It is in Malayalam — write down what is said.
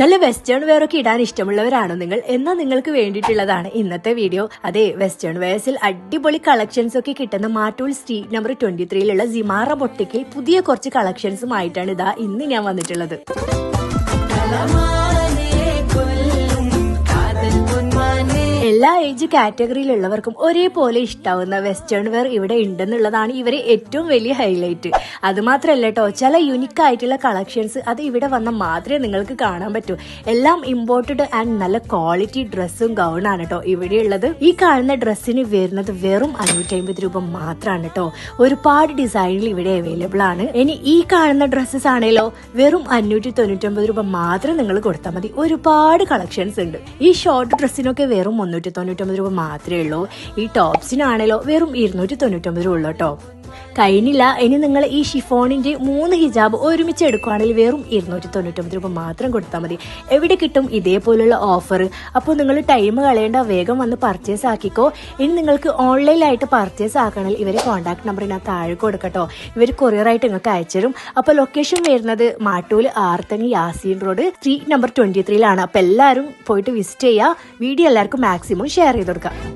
നല്ല വെസ്റ്റേൺ വെയർ ഒക്കെ ഇടാൻ ഇഷ്ടമുള്ളവരാണോ നിങ്ങൾ? എന്നാൽ നിങ്ങൾക്ക് വേണ്ടിയിട്ടുള്ളതാണ് ഇന്നത്തെ വീഡിയോ. അതെ, വെസ്റ്റേൺ വെയർസിൽ അടിപൊളി കളക്ഷൻസ് ഒക്കെ കിട്ടുന്ന മാട്ടൂൽ സ്ട്രീറ്റ് നമ്പർ 23 സിമാറ ബൊട്ടിക്കിൽ പുതിയ കുറച്ച് കളക്ഷൻസുമായിട്ടാണ് ഇതാ ഇന്ന് ഞാൻ വന്നിട്ടുള്ളത്. എല്ലാ ഏജ് കാറ്റഗറിയിലുള്ളവർക്കും ഒരേപോലെ ഇഷ്ടാവുന്ന വെസ്റ്റേൺ വെയർ ഇവിടെ ഉണ്ടെന്നുള്ളതാണ് ഇവരെ ഏറ്റവും വലിയ ഹൈലൈറ്റ്. അതുമാത്രമല്ല കേട്ടോ, ചില യുനിക് ആയിട്ടുള്ള കളക്ഷൻസ് അത് ഇവിടെ വന്നാൽ മാത്രമേ നിങ്ങൾക്ക് കാണാൻ പറ്റൂ. എല്ലാം ഇമ്പോർട്ടഡ് ആൻഡ് നല്ല ക്വാളിറ്റി ഡ്രസ്സും ഗൗണാണ് കേട്ടോ ഇവിടെയുള്ളത്. ഈ കാണുന്ന ഡ്രസ്സിന് വരുന്നത് വെറും 550 രൂപ മാത്രമാണ് കേട്ടോ. ഒരുപാട് ഡിസൈനിൽ ഇവിടെ അവൈലബിൾ ആണ്. ഇനി ഈ കാണുന്ന ഡ്രസ്സസ് ആണേലോ വെറും 599 രൂപ മാത്രം നിങ്ങൾ കൊടുത്താൽ മതി. ഒരുപാട് കളക്ഷൻസ് ഉണ്ട്. ഈ ഷോർട്ട് ഡ്രസ്സിനൊക്കെ വെറും 399 രൂപ മാത്രമേ ഉള്ളൂ. ഈ ടോപ്സിനാണല്ലോ വെറും 299 രൂപ ഉള്ളൂ കേട്ടോ. കഴിഞ്ഞില്ല, ഇനി നിങ്ങൾ ഈ ഷിഫോണിന്റെ 3 ഹിജാബ് ഒരുമിച്ച് എടുക്കുകയാണെങ്കിൽ വെറും 299 രൂപ മാത്രം കൊടുത്താൽ മതി. എവിടെ കിട്ടും ഇതേപോലുള്ള ഓഫർ? അപ്പോൾ നിങ്ങൾ ടൈം കളയേണ്ട, വേഗം വന്ന് പർച്ചേസ് ആക്കിക്കോ. ഇനി നിങ്ങൾക്ക് ഓൺലൈനായിട്ട് പർച്ചേസ് ആക്കണമെങ്കിൽ ഇവരെ കോൺടാക്ട് നമ്പർ ഞാൻ താഴെ കൊടുക്കട്ടോ. ഇവർ കൊറിയറായിട്ട് നിങ്ങൾക്ക് അയച്ചുതരും. അപ്പോൾ ലൊക്കേഷൻ വരുന്നത് Mattool Arthangi Yaseen road street number 23 അപ്പോൾ എല്ലാവരും പോയിട്ട് വിസിറ്റ് ചെയ്യുക. വീഡിയോ എല്ലാവർക്കും മാക്സിമം ഷെയർ ചെയ്ത് കൊടുക്കുക.